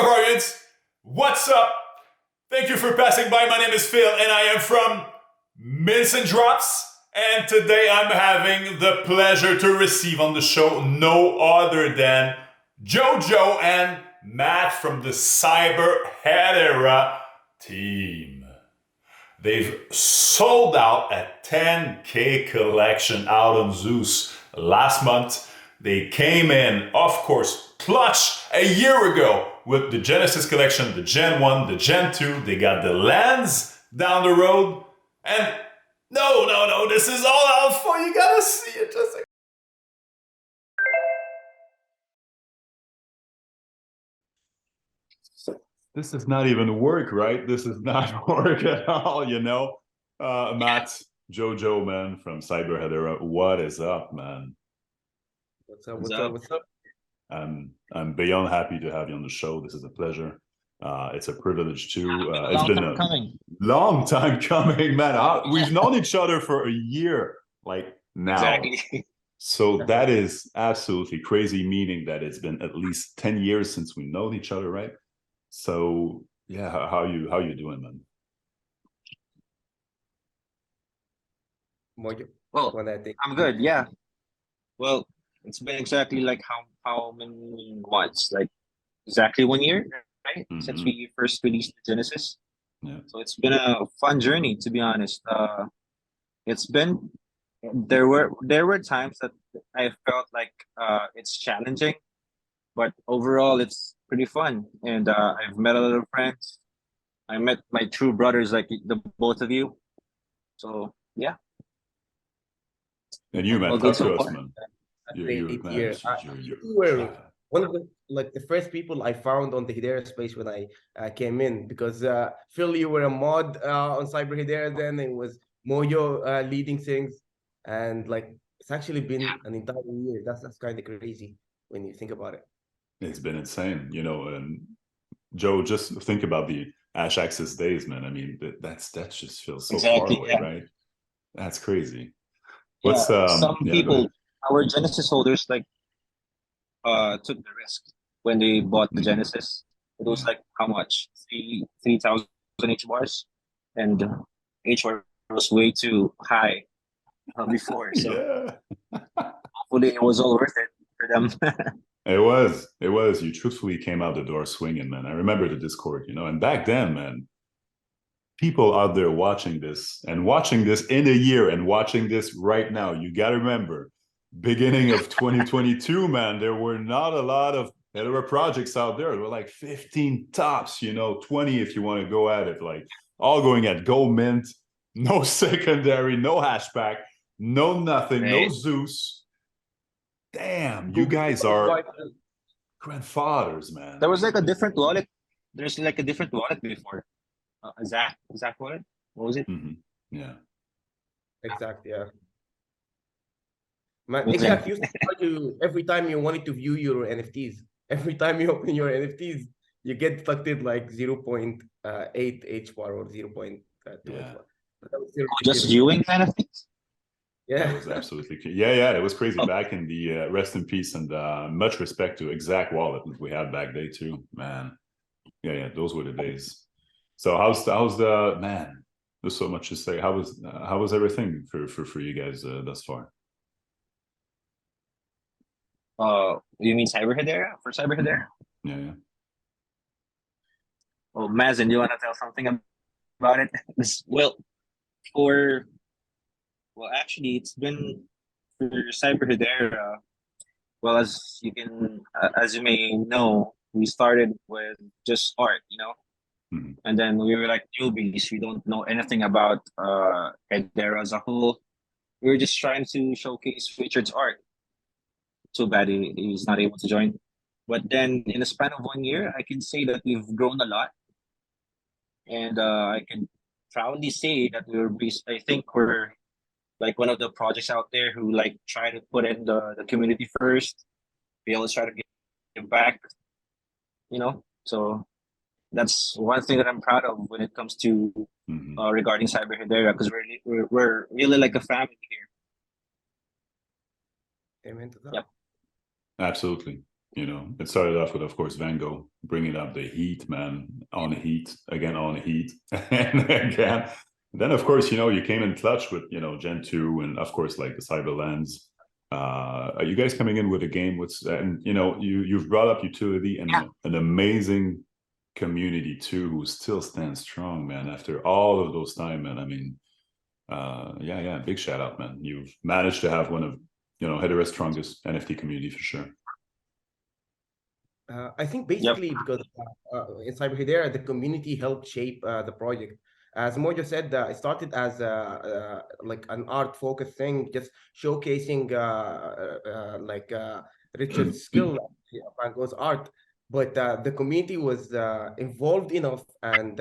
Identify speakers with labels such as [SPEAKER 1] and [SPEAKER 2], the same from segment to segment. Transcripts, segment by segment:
[SPEAKER 1] barbarians, what's up? Thank you for passing by. My name is Phil and I am from Mints and Drops. And today I'm having the pleasure to receive on the show no other than Jojo and Matt from the Hedera team. They've sold out a 10K collection out on Zeus last month. They came in, of course, clutch a year ago with the Genesis collection, the Gen 1, the Gen 2. They got the lens down the road. And no, this is all out for you. Gotta see it. Just like this is not even work, right? This is not work at all, you know? Matt, Jojo, man, from Hedera. What is up, man?
[SPEAKER 2] What's up?
[SPEAKER 1] I'm beyond happy to have you on the show. This is a pleasure. It's a privilege too. It's been a long time coming, man. We've known each other for a year, like now.
[SPEAKER 2] Exactly.
[SPEAKER 1] So that is absolutely crazy, meaning that it's been at least 10 years since we know each other, right? So yeah, how you doing, man?
[SPEAKER 2] Well, I'm good. Yeah. Well, it's been exactly like how many months? Like exactly 1 year, right? Since we first released the Genesis.
[SPEAKER 1] Yeah.
[SPEAKER 2] So it's been a fun journey, to be honest. There were times that I felt like it's challenging, but overall it's pretty fun. And I've met a lot of friends. I met my true brothers, like the both of you. So yeah.
[SPEAKER 1] And you, man, talk to us, man.
[SPEAKER 3] You were one of the first people I found on the Hedera space when I came in, because Phil, you were a mod on Cyber Hedera then. It was Mojo leading things, and like it's actually been an entire year. That's kind of crazy when you think about it.
[SPEAKER 1] It's been insane, you know. And Joe, just think about the Ash Axis days, man. I mean, that just feels so far away, right? That's crazy. What's
[SPEAKER 2] some people, our Genesis holders, like took the risk when they bought the Genesis. It was like how much? 3,000 HBars, and HBar was way too high before. So hopefully it was all worth it for them.
[SPEAKER 1] It was. You truthfully came out the door swinging, man. I remember the Discord, you know, and back then, man, people out there watching this in a year and watching this right now, you got to remember, beginning of 2022, man, there were not a lot of Hedera projects out there. There were like 15 tops, you know, 20 if you want to go at it, like all going at gold mint, no secondary, no hashback, no nothing, no Zeus. Damn, you guys are grandfathers, man.
[SPEAKER 2] There was like a different wallet. There's like a different wallet before. Zach wallet? What was it?
[SPEAKER 1] Yeah.
[SPEAKER 3] Exactly, yeah. Man, Exact used to charge you every time you wanted to view your NFTs. Every time you open your NFTs, you get deducted like 0.8 HBAR or 0.2 HBAR.
[SPEAKER 2] Just viewing NFTs?
[SPEAKER 3] Yeah.
[SPEAKER 1] It was absolutely it was crazy back in the rest in peace, and much respect to Exact Wallet we had back then too, man. Yeah, those were the days. So how's the man? There's so much to say. How was everything for you guys thus far?
[SPEAKER 2] You mean Cyber Hedera? For Cyber Hedera?
[SPEAKER 1] Yeah.
[SPEAKER 2] Oh, Mazen, do you want to tell something about it? Actually, it's been for Cyber Hedera. Well, as you may know, we started with just art, you know. And then we were like newbies. We don't know anything about Hedera as a whole. We were just trying to showcase Richard's art. Too bad he's not able to join. But then in the span of 1 year, I can say that we've grown a lot. And I can proudly say that I think we're like one of the projects out there who like try to put in the community first. We always try to give back, you know. So that's one thing that I'm proud of when it comes to regarding Cyber Hedera, because we're really like a family here.
[SPEAKER 3] Amen to that.
[SPEAKER 2] Yep.
[SPEAKER 1] Absolutely. You know, it started off with, of course, Van Gogh bringing up the heat, man, on heat, again on heat, and again. Then, of course, you know, you came in clutch with, you know, Gen 2 and, of course, like the Cyberlands. Are you guys coming in with a game with, and, you know, you've brought up utility and an amazing community, too, who still stands strong, man, after all of those time, man. I mean, yeah, big shout out, man. You've managed to have one of, you know, Hedera's strongest NFT community for sure.
[SPEAKER 3] I think basically because in Cyber Hedera, the community helped shape the project. As Mojo said, it started as like an art-focused thing, just showcasing Richard's skill, Van Gogh's art. But the community was involved enough, and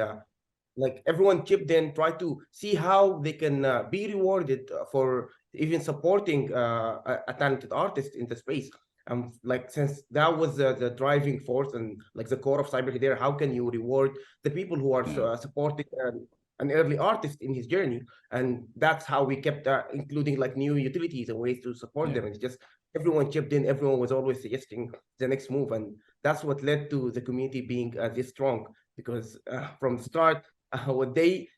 [SPEAKER 3] like everyone chipped in, tried to see how they can be rewarded for even supporting a talented artist in the space. Like since that was the driving force and like the core of Cyber Hedera, how can you reward the people who are supporting an early artist in his journey? And that's how we kept including like new utilities and ways to support them. It's just everyone chipped in, everyone was always suggesting the next move, and that's what led to the community being this strong. Because from the start, what they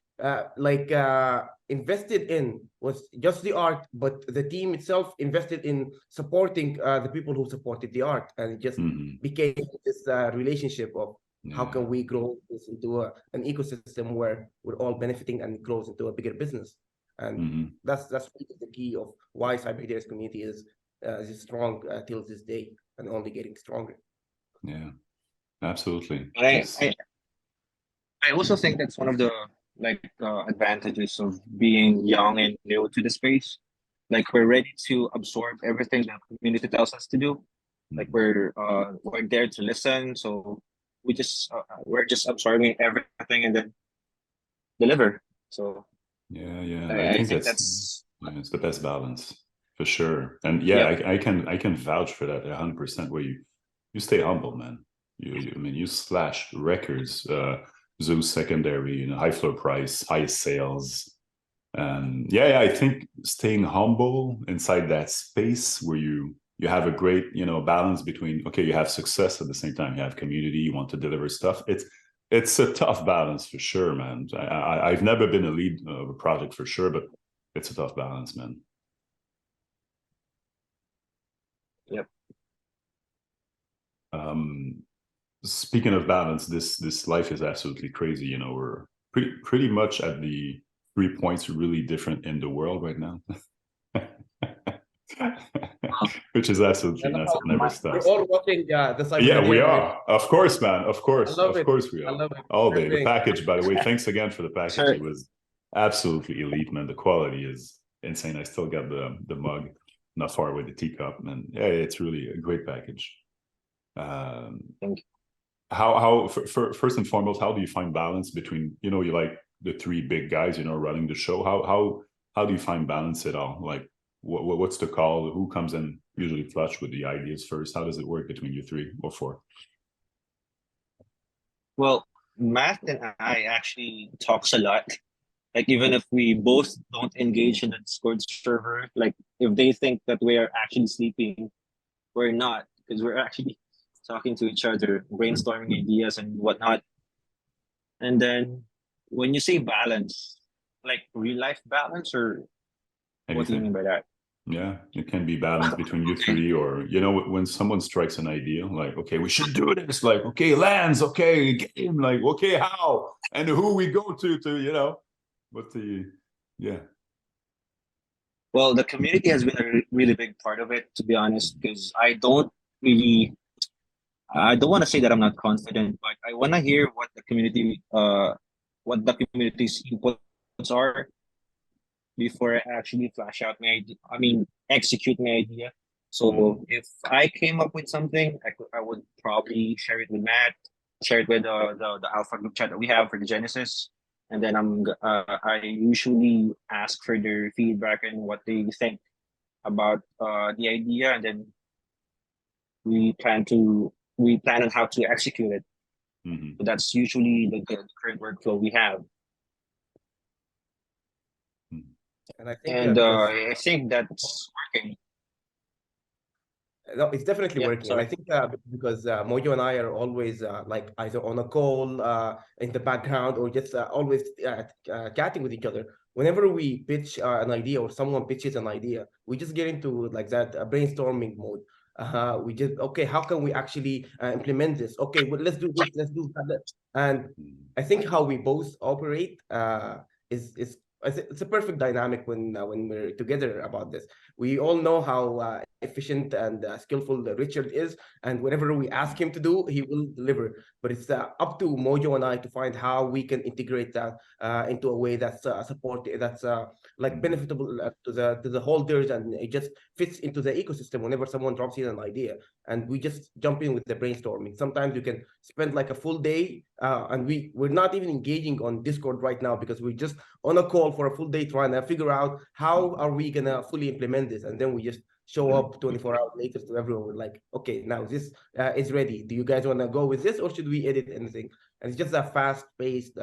[SPEAKER 3] invested in was just the art, but the team itself invested in supporting the people who supported the art, and it just became this relationship of how can we grow this into an ecosystem where we're all benefiting and it grows into a bigger business. And that's the key of why Cyber Hedera's community is strong till this day and only getting stronger.
[SPEAKER 1] Yeah, absolutely.
[SPEAKER 2] I also think that's one of the advantages of being young and new to the space. Like we're ready to absorb everything that the community tells us to do. Like we're there to listen, so we're just absorbing everything and then deliver. So
[SPEAKER 1] I think that's it's the best balance for sure. And I can vouch for that 100%. Where you stay humble, man. I mean, you slash records. Zeus secondary, you know, high floor price, high sales. And I think staying humble inside that space where you have a great, you know, balance between, okay, you have success at the same time, you have community, you want to deliver stuff. It's a tough balance for sure, man. I've never been a lead of a project for sure, but it's a tough balance, man.
[SPEAKER 2] Yep.
[SPEAKER 1] Speaking of balance, this life is absolutely crazy. You know, we're pretty much at the 3 points really different in the world right now. Which is absolutely nuts. It never stops.
[SPEAKER 3] We're all watching the Cyber
[SPEAKER 1] Hedera. We are. Of course, man. Of course we are.
[SPEAKER 3] I love it.
[SPEAKER 1] All day. The package, by the way, thanks again for the package. Sure. It was absolutely elite, man. The quality is insane. I still got the mug, not far away, the teacup, man. Yeah, it's really a great package.
[SPEAKER 2] Thank you.
[SPEAKER 1] How first and foremost, how do you find balance between, you know, you like the 3 big guys, you know, running the show? How do you find balance at all? Like what's the call? Who comes in usually clutch with the ideas first? How does it work between you 3 or 4?
[SPEAKER 2] Well, Matt and I actually talks a lot. Like even if we both don't engage in the Discord server, like if they think that we are actually sleeping, we're not, because we're actually talking to each other, brainstorming ideas and whatnot. And then when you say balance, like real life balance, or what do you mean by that?
[SPEAKER 1] Yeah, it can be balance between you 3, or, you know, when someone strikes an idea, like, okay, we should do this, like, okay, lands, okay, game, like, okay, how and who we go to, you know, what the,
[SPEAKER 2] Well, the community has been a really big part of it, to be honest, because I don't want to say that I'm not confident, but I want to hear what the community's inputs are before I actually flash out my idea. I mean, execute my idea. So if I came up with something, I would probably share it with Matt, share it with the Alpha group chat that we have for the Genesis, and then I usually ask for their feedback and what they think about the idea, and then we plan on how to execute it. So that's usually the current workflow we have.
[SPEAKER 3] And I think that's
[SPEAKER 2] working.
[SPEAKER 3] No, it's definitely
[SPEAKER 2] Yeah,
[SPEAKER 3] working, and I
[SPEAKER 2] sorry.
[SPEAKER 3] think because Mojo and I are always like either on a call in the background or just always chatting with each other. Whenever we pitch an idea or someone pitches an idea, we just get into like that brainstorming mode. We just okay, how can we actually implement this? Okay, well, let's do this, let's do that, and I think how we both operate is it's a perfect dynamic when we're together about this. We all know how efficient and skillful Richard is, and whatever we ask him to do, he will deliver. But it's up to Mojo and I to find how we can integrate that into a way that's that's like benefitable to the holders, and it just fits into the ecosystem. Whenever someone drops in an idea, and we just jump in with the brainstorming. Sometimes you can spend like a full day, and we're not even engaging on Discord right now because we're just on a call for a full day trying to figure out how are we gonna fully implement this, and then we just show up 24 hours later to everyone. We're like, okay, now this is ready. Do you guys want to go with this, or should we edit anything? And it's just a fast-paced,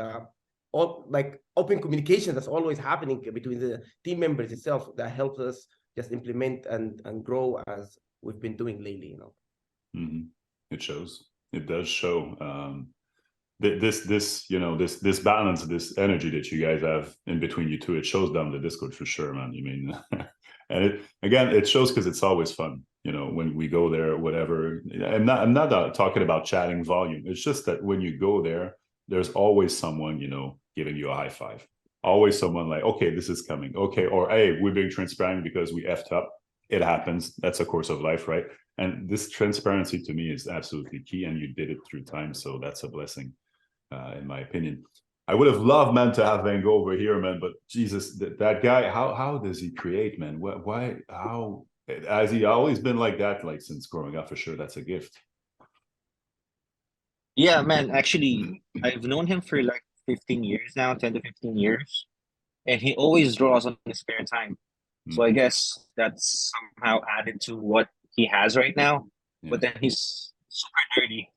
[SPEAKER 3] like open communication that's always happening between the team members itself that helps us just implement and grow as we've been doing lately. You know,
[SPEAKER 1] It shows. It does show. This you know this balance, this energy that you guys have in between you two, it shows down the Discord for sure, man. You mean, and it shows because it's always fun, you know, when we go there, whatever. I'm not talking about chatting volume. It's just that when you go there, there's always someone, you know, giving you a high five. Always someone like, okay, this is coming, okay, or hey, we're being transparent because we effed up. It happens. That's a course of life, right? And this transparency to me is absolutely key, and you did it through time, so that's a blessing. In my opinion, I would have loved, man, to have Van Gogh over here, man. But Jesus, that guy, how does he create, man? Why? How has he always been like that? Like since growing up, for sure, that's a gift.
[SPEAKER 2] Yeah, man. Actually, I've known him for like 15 years now, 10 to 15 years, and he always draws on his spare time. So I guess that's somehow added to what he has right now.
[SPEAKER 1] Yeah.
[SPEAKER 2] But then he's super dirty,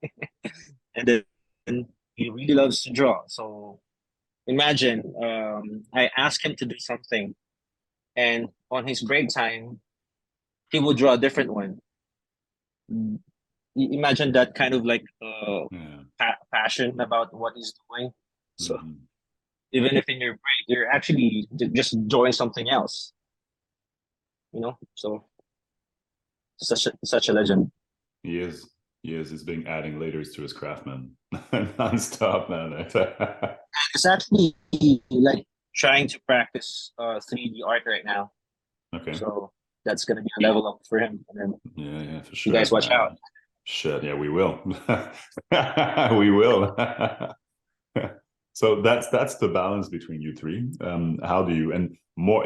[SPEAKER 2] and then he really loves to draw. So imagine, I ask him to do something, and on his break time, he will draw a different one. Imagine that kind of like passion about what he's doing. So even if in your break, you're actually just drawing something else, you know. So such a legend.
[SPEAKER 1] He is. He is. He's been adding layers to his craft, man, non-stop, man.
[SPEAKER 2] It's actually like trying to practice 3D art right now.
[SPEAKER 1] Okay.
[SPEAKER 2] So that's gonna be a level up for him. And then
[SPEAKER 1] yeah, for sure.
[SPEAKER 2] You guys watch out.
[SPEAKER 1] Shit, yeah, we will. We will. So that's the balance between you three. How do you, and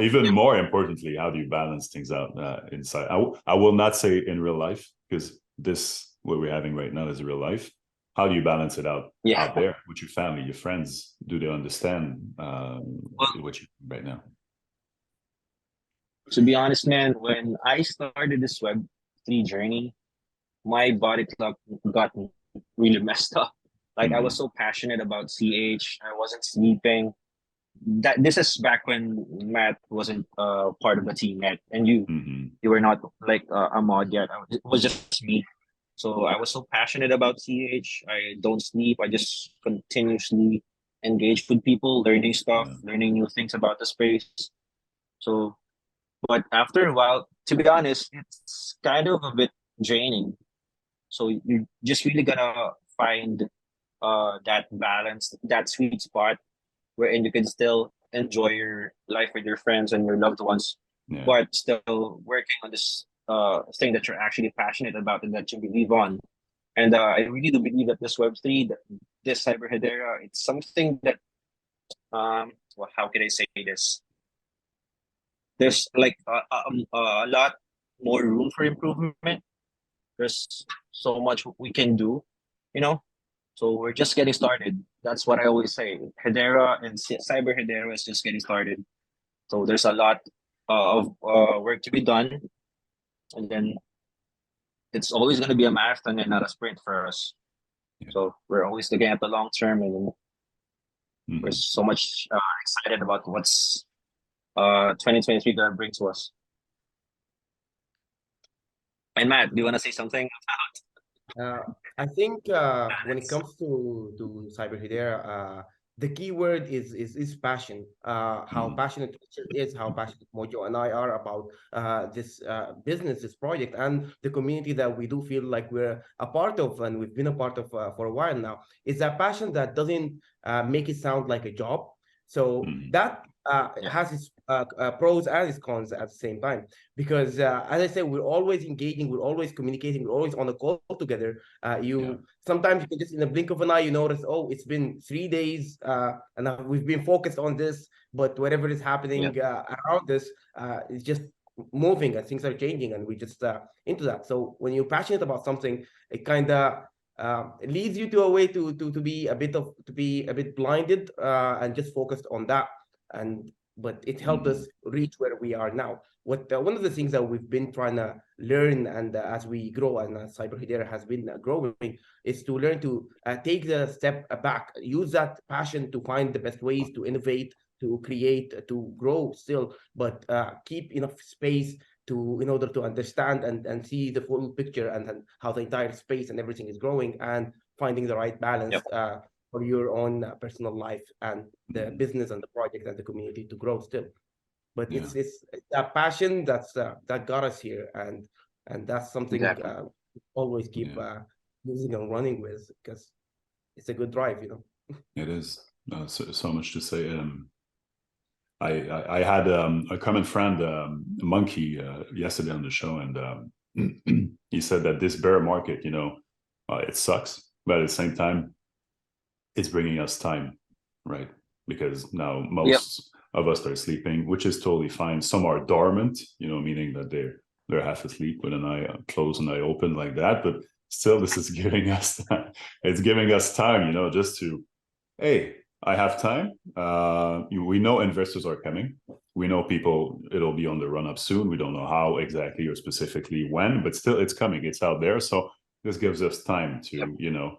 [SPEAKER 1] even more importantly, how do you balance things out inside? I will not say in real life, because this what we're having right now is real life. How do you balance it out there with your family, your friends? Do they understand what you do right now?
[SPEAKER 2] To be honest, man, when I started this Web3 journey, my body clock got really messed up. Like I was so passionate about CH, I wasn't sleeping. This is back when Matt wasn't part of the team yet, and you were not like a mod yet. It was just me. So I was so passionate about CH. I don't sleep. I just continuously engage with people, learning stuff, learning new things about the space. So, but after a while, to be honest, it's kind of a bit draining. So you just really gotta find that balance, that sweet spot wherein you can still enjoy your life with your friends and your loved ones, but still working on this thing that you're actually passionate about and that you believe on. And I really do believe that this Web3, this Cyber Hedera, it's something that, well, how can I say this? There's like a lot more room for improvement. There's so much we can do, you know? So we're just getting started. That's what I always say. Hedera and Cyber Hedera is just getting started. So there's a lot of work to be done. And then it's always going to be a marathon and not a sprint for us. So we're always looking at the long term, and we're so much excited about what's 2023 going to bring to us. And Matt, do you want to say something?
[SPEAKER 3] I think when it comes to Cyber Hedera, the key word is passion. How
[SPEAKER 1] Mhm.
[SPEAKER 3] passionate Richard is, how passionate Mojo and I are about this business, this project, and the community that we do feel like we're a part of, and we've been a part of for a while now. It's a passion that doesn't make it sound like a job. So
[SPEAKER 1] Mhm.
[SPEAKER 3] that
[SPEAKER 2] Yeah.
[SPEAKER 3] has its pros and its cons at the same time. Because as I said, we're always engaging, we're always communicating, we're always on a call together. Sometimes you can just in the blink of an eye, you notice, oh, it's been 3 days, and we've been focused on this, but whatever is happening around us is just moving and things are changing, and we just into that. So when you're passionate about something, it kind of leads you to a way to be a bit blinded and just focused on that. But it helped
[SPEAKER 1] Mhm.
[SPEAKER 3] us reach where we are now. One of the things that we've been trying to learn, and as we grow, and Cyber Hedera has been growing, is to learn to take the step back, use that passion to find the best ways to innovate, to create, to grow still, but keep enough space in order to understand and see the full picture, and how the entire space and everything is growing, and finding the right balance for your own personal life and the business and the project and the community to grow still. But it's that passion that got us here, and that's something
[SPEAKER 2] Exactly.
[SPEAKER 3] always keep using and running with, because it's a good drive,
[SPEAKER 1] It is so much to say. I had a common friend, Monkey, yesterday on the show, and he said that this bear market, it sucks, but at the same time, it's bringing us time, right? Because now most of us are sleeping, which is totally fine. Some are dormant, meaning that they're half asleep with an eye closed and eye open like that. But still, this is giving us it's giving us time, just to, hey, I have time. We know investors are coming. We know it'll be on the run up soon. We don't know how exactly or specifically when, but still it's coming. It's out there. So this gives us time to,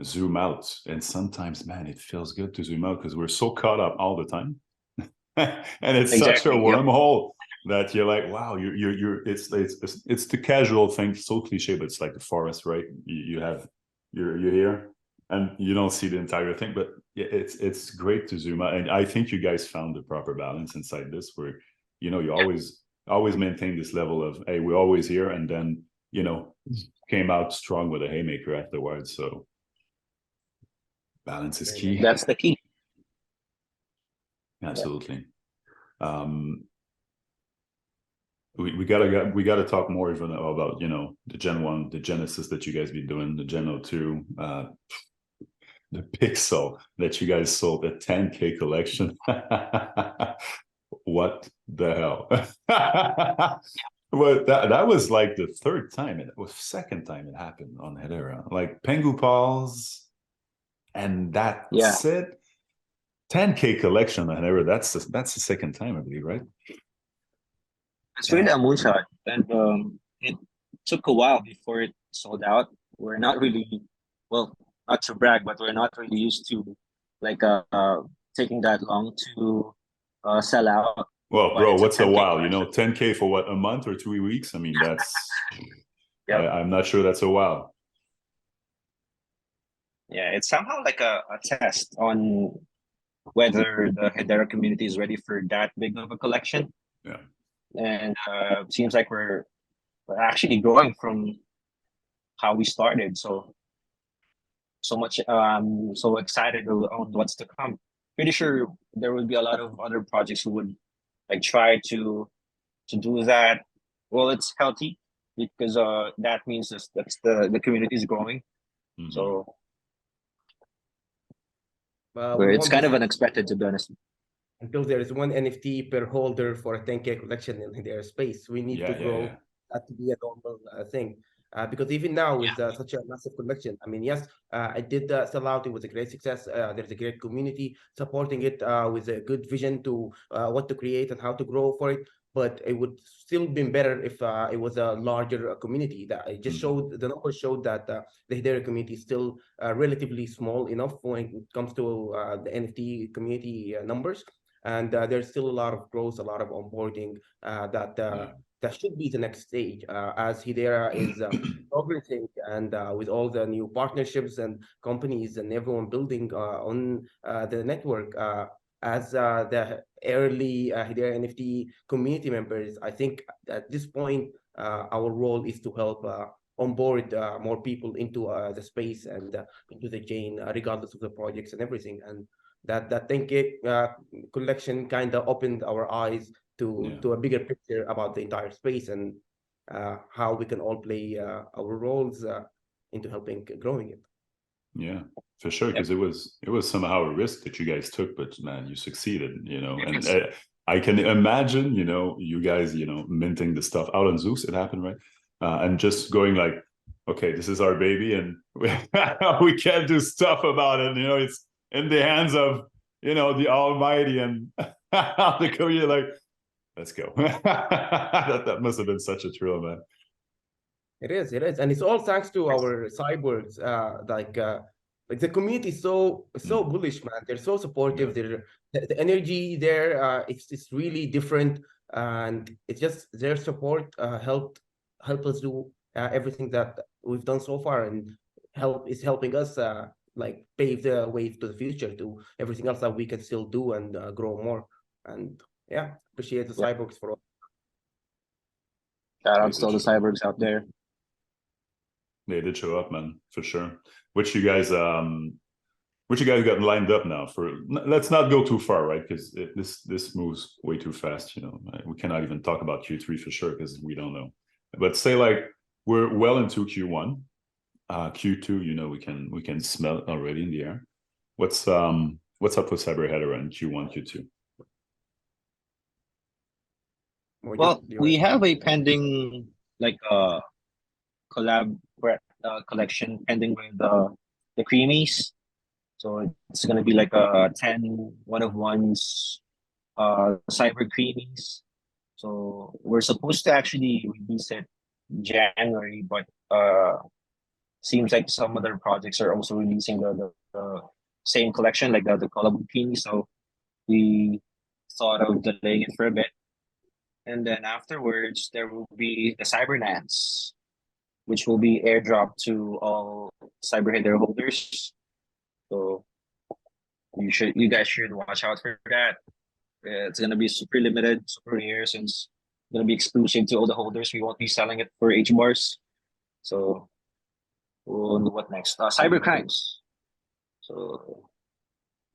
[SPEAKER 1] zoom out. And sometimes, man, it feels good to zoom out because we're so caught up all the time. And it's such a wormhole that you're like, wow, it's the casual thing, so cliche, but it's like the forest, right? You're here and you don't see the entire thing, but it's great to zoom out. And I think you guys found the proper balance inside this, where you always maintain this level of, hey, we're always here, and then came out strong with a haymaker afterwards. So balance is key.
[SPEAKER 2] That's the key.
[SPEAKER 1] Absolutely. We gotta talk more even about the Gen 1, the Genesis that you guys be doing, the Gen 02, the Pixel that you guys sold, the 10K collection. What the hell? Well, that was like the second time it happened on Hedera. Like Pengu Paws, and that's it. 10K collection on Hedera. That's the second time, I believe, right?
[SPEAKER 2] It's really a moonshot, and it took a while before it sold out. We're not really, well, not to brag, but we're not really used to taking that long to sell out.
[SPEAKER 1] Well, bro, what's a while? 10K for what, a month or 2 weeks? I mean, that's I'm not sure that's a while.
[SPEAKER 2] Yeah, it's somehow like a test on whether the Hedera community is ready for that big of a collection.
[SPEAKER 1] Yeah.
[SPEAKER 2] And it seems like we're actually growing from how we started. So much so excited on what's to come. Pretty sure there will be a lot of other projects who would try to do that. Well, it's healthy because that means that's the community is growing. Mm-hmm. So it's kind of unexpected, to be honest.
[SPEAKER 3] Until there is one NFT per holder for a 10K collection in their space, we need to grow that to be a normal thing. Because even now, with such a massive collection, I mean, yes, I did sell out. It was a great success. There's a great community supporting it with a good vision to what to create and how to grow for it. But it would still been better if it was a larger community. That it just showed, the numbers showed that the Hedera community is still relatively small enough when it comes to the NFT community numbers. And there's still a lot of growth, a lot of onboarding that that should be the next stage as Hedera is progressing and with all the new partnerships and companies and everyone building on the network. As the early Hedera NFT community members, I think at this point our role is to help onboard more people into the space and into the chain, regardless of the projects and everything. And that think collection kind of opened our eyes to a bigger picture about the entire space and how we can all play our roles into helping growing it.
[SPEAKER 1] Yeah, for sure, because it was somehow a risk that you guys took, but man, you succeeded, and I can imagine, you guys, minting the stuff out on Zeus, it happened, right? And just going like, okay, this is our baby and we can't do stuff about it, it's in the hands of, the Almighty and the community, like, let's go. that must have been such a thrill, man.
[SPEAKER 3] It is, and it's all thanks to our cyborgs. Like the community is so bullish, man. They're so supportive. They're the energy there. It's really different, and it's just their support help us do everything that we've done so far, and is helping us like pave the way to the future to everything else that we can still do and grow more. And yeah, appreciate the cyborgs for all.
[SPEAKER 2] Shout out to all the cyborgs out there.
[SPEAKER 1] They did show up, man, for sure. Which you guys got lined up now for? Let's not go too far, right? Because this moves way too fast. We cannot even talk about Q3 for sure because we don't know. But say like we're well into Q1, Q2. We can smell it already in the air. What's up with Cyber Hedera in Q1, Q2?
[SPEAKER 2] Well, we have a pending like collab collection pending with the Creamies. So it's gonna be like a 10 one-of-ones cyber Creamies. So we're supposed to actually release it January, but seems like some other projects are also releasing the same collection, like the collab Creamies. So we thought of delaying it for a bit. And then afterwards, there will be the Cybernats, which will be airdropped to all Cyber Hedera holders. So you guys should watch out for that. It's gonna be super limited, super rare, since it's gonna be exclusive to all the holders. We won't be selling it for HBARs. So what next? Cyber crimes. So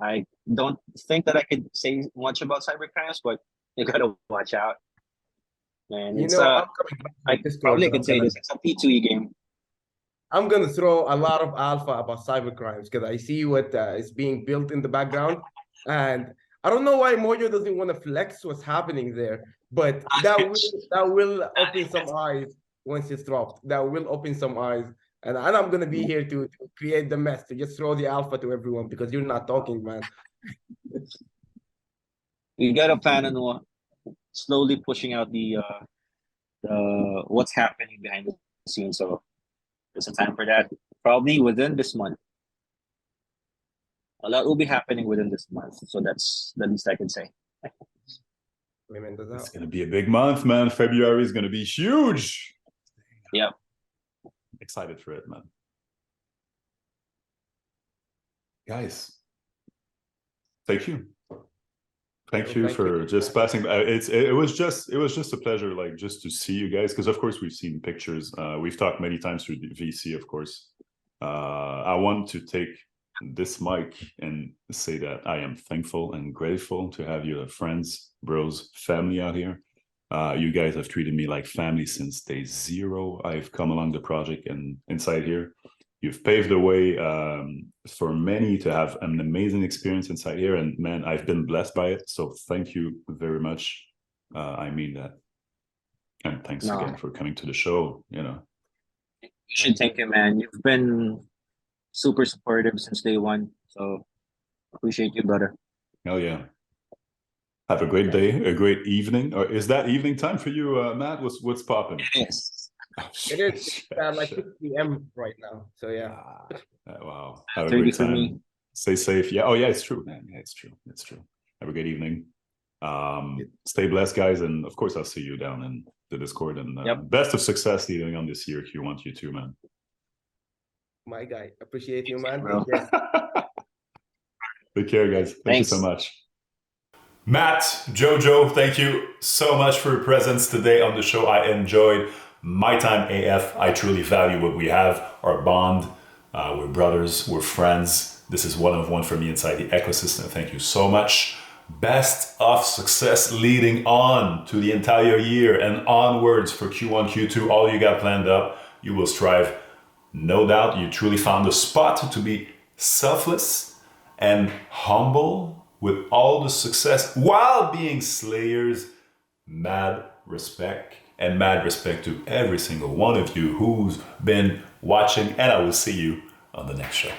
[SPEAKER 2] I don't think that I could say much about cyber crimes, but you gotta watch out. And it's I probably could say this. It's a P2E game.
[SPEAKER 3] I'm gonna throw a lot of alpha about cyber crimes because I see what is being built in the background, and I don't know why Mojo doesn't want to flex what's happening there, but that will open some eyes once it's dropped. That will open some eyes, and I'm gonna be here to create the mess, to just throw the alpha to everyone because you're not talking, man.
[SPEAKER 2] We gotta plan on slowly pushing out the what's happening behind the scenes. So there's a time for that. Probably within this month. A lot will be happening within this month. So that's the least I can say.
[SPEAKER 1] It's gonna be a big month, man. February is gonna be huge.
[SPEAKER 2] Yep.
[SPEAKER 1] Excited for it, man. Guys, thank you. Thank you for just passing. It was just a pleasure, like just to see you guys, because of course we've seen pictures. We've talked many times through VC, of course. I want to take this mic and say that I am thankful and grateful to have you, friends, bros, family out here. You guys have treated me like family since day zero. I've come along the project and inside here. You've paved the way for many to have an amazing experience inside here. And man, I've been blessed by it. So thank you very much. I mean that. And thanks again for coming to the show, You
[SPEAKER 2] should thank you, man. You've been super supportive since day one. So appreciate you, brother.
[SPEAKER 1] Hell yeah. Have a great day, a great evening. Or is that evening time for you, Matt? What's popping?
[SPEAKER 2] Yes.
[SPEAKER 3] It is like 6 p.m. right now. So yeah.
[SPEAKER 1] Wow. Have a great time. Stay safe. Yeah. Oh yeah, it's true, man. Yeah, it's true. It's true. Have a great evening. Stay blessed, guys, and of course I'll see you down in the Discord, and best of success leading on this year. Q1, Q2, man.
[SPEAKER 3] My guy, appreciate you, man.
[SPEAKER 1] Take care, guys. Thank you so much. Matt, Jojo, thank you so much for your presence today on the show. I enjoyed my time AF. I truly value what we have, our bond. We're brothers, we're friends. This is one-on-one for me inside the ecosystem. Thank you so much. Best of success leading on to the entire year and onwards for Q1, Q2. All you got planned up, you will strive. No doubt you truly found a spot to be selfless and humble with all the success while being slayers. Mad respect, and mad respect to every single one of you who's been watching, and I will see you on the next show.